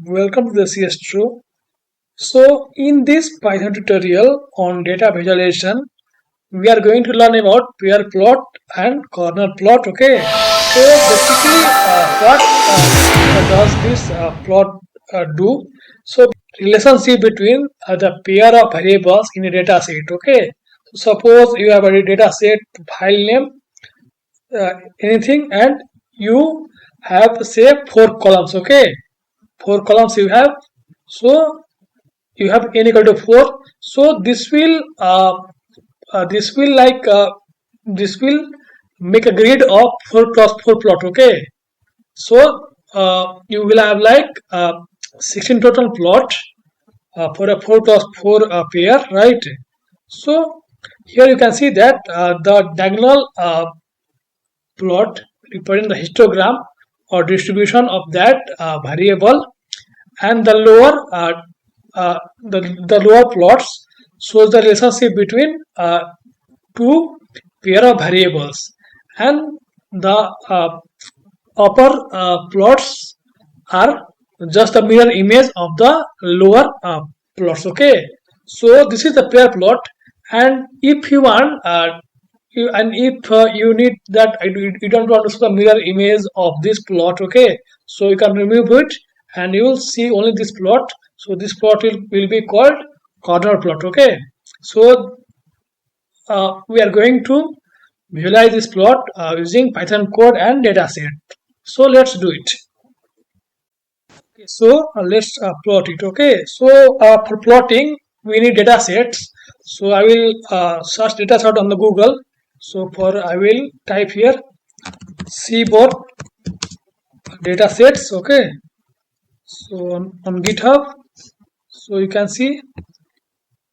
welcome to the ASTRO. So, in this Python tutorial on data visualization, we are going to learn about pair plot and corner plot. Okay, so basically, what does this plot do? So, relationship between the pair of variables in a data set. Okay, so suppose you have a data set file name, anything, and you have say four columns. Okay, four columns you have. So you have n equal to 4, so this will this will make a grid of 4 cross 4 plot. Okay, so you will have 16 total plot for a 4 cross 4 pair, right? So here you can see that the diagonal plot representing the histogram or distribution of that variable, and the the lower plots shows the relationship between two pair of variables, and the upper plots are just a mirror image of the lower plots. Okay, so this is the pair plot, and if you want if you need that you don't want to show the mirror image of this plot. Okay, so you can remove it and you will see only this plot. So this plot will be called corner plot. Okay, so we are going to visualize this plot using Python code and dataset. So let's do it. Okay, so let's plot it. Okay, so for plotting we need data sets. So I will search data set on the Google. So for I will type here Seaborn data sets. Okay, so on GitHub, so you can see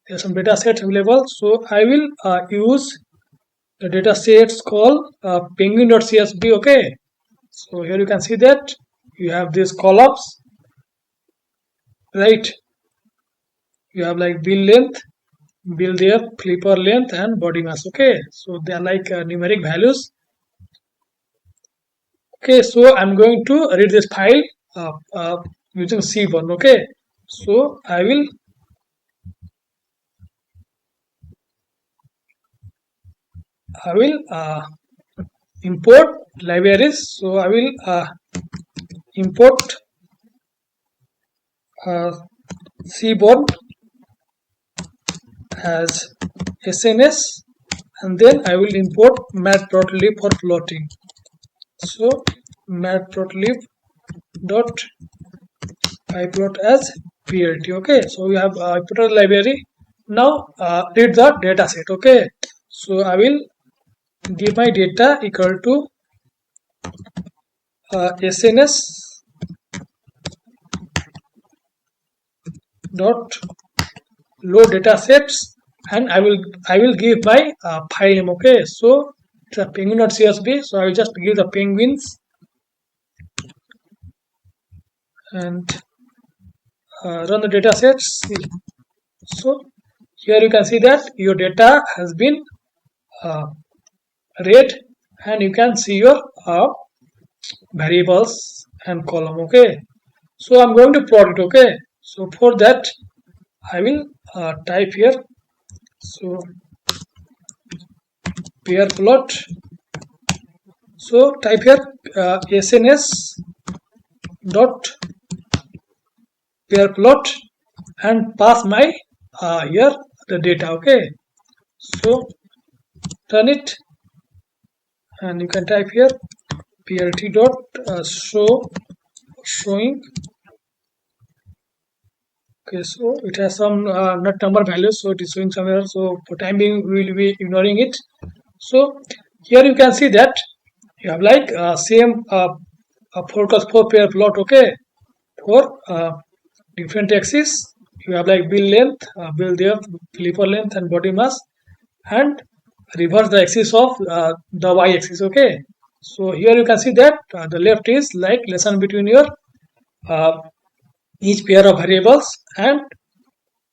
there's some data sets available. So I will use the data sets called penguin.csv. Okay, so here you can see that you have these columns, right? You have like bill length, bill there, flipper length, and body mass. Okay, so they are like numeric values. Okay, so I'm going to read this file using Seaborn. Okay, so I will import libraries. So I will import Seaborn as SNS, and then I will import matplotlib for plotting. So matplotlib dot pyplot as plt. Okay, so we have put a library. Now read the data set. Okay, so I will give my data equal to SNS dot load data sets, and I will give my file name. Okay, so it's a penguin.csv, so I will just give the penguins and run the data sets. So here you can see that your data has been read, and you can see your variables and column. Okay, so I'm going to plot it. Okay, so for that I will type here, so pair plot. So type here SNS dot pair plot and pass my here the data. Okay, so run it, and you can type here plt dot showing. Okay, so it has some not number values, so it is showing somewhere. So for time being we will be ignoring it. So here you can see that you have like same 4 cross 4 pair plot. Okay, for different axes you have like bill length, bill depth, flipper length, and body mass, and reverse the axis of the y axis. Okay, so here you can see that the left is like relation between your each pair of variables, and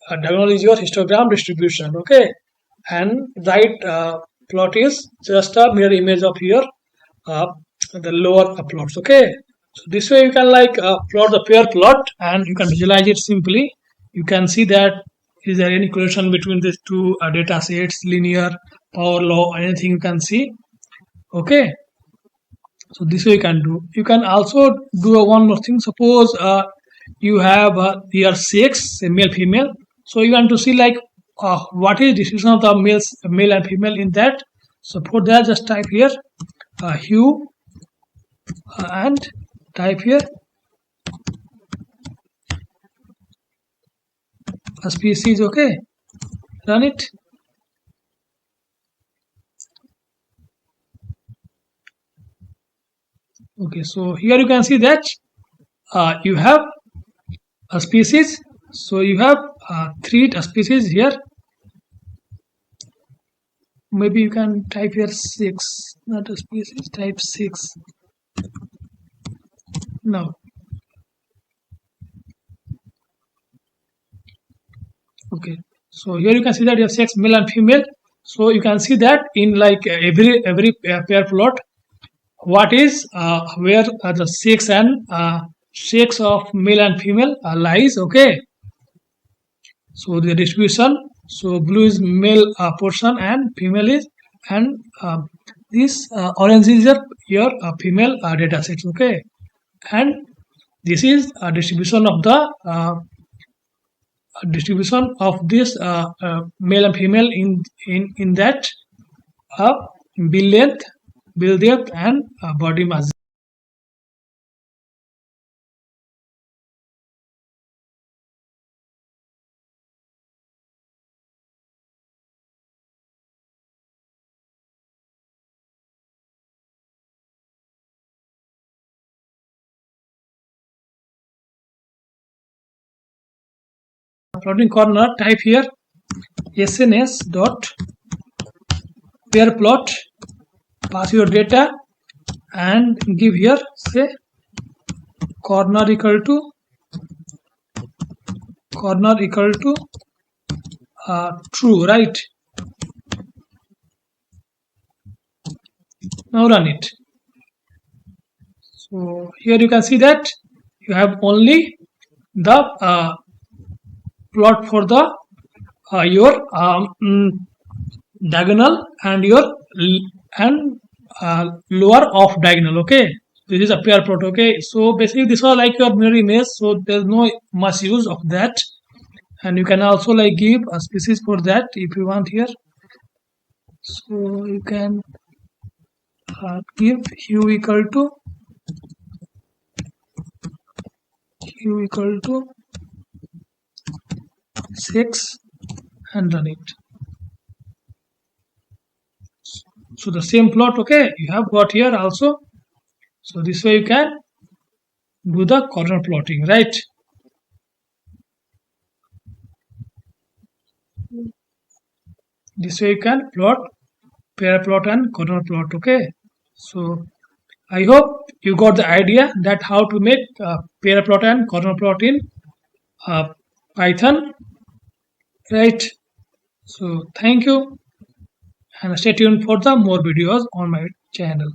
diagonal is your histogram distribution. Okay, and right plot is just a mirror image of your the lower plots. Okay, So this way you can like plot the pair plot and you can visualize it simply. You can see that is there any correlation between these two data sets, linear, power law, anything you can see. Okay, so this way you can do. You can also do one more thing. Suppose you have your sex, male, female. So you want to see like what is distribution of the male and female in that. So for that, just type here hue and type here a species. Okay, run it. Okay, so here you can see that you have a species. So you have three species here. Maybe you can type here 6, not a species, type 6. Now, okay, so here you can see that you have sex, male and female. So you can see that in like every pair plot, what is where the sex and sex of male and female lies. Okay, so the distribution. So blue is male portion and female is, and this orange is your female data sets. Okay, and this is a distribution of this male and female in that bill length, bill depth, and body mass. Plotting corner, type here sns dot pair plot, pass your data and give here say corner equal to true, right? Now run it. So here you can see that you have only the plot for the your diagonal and your lower of diagonal. Okay, this is a pair plot. Okay, so basically this was like your mirror image, so there's no much use of that. And you can also like give a species for that if you want here. So you can give hue equal to 6 and run it. So the same plot, okay, you have got here also. So this way you can do the corner plotting, right? This way you can plot pair plot and corner plot. Okay, so I hope you got the idea that how to make pair plot and corner plot in Python, right? So thank you and stay tuned for the more videos on my channel.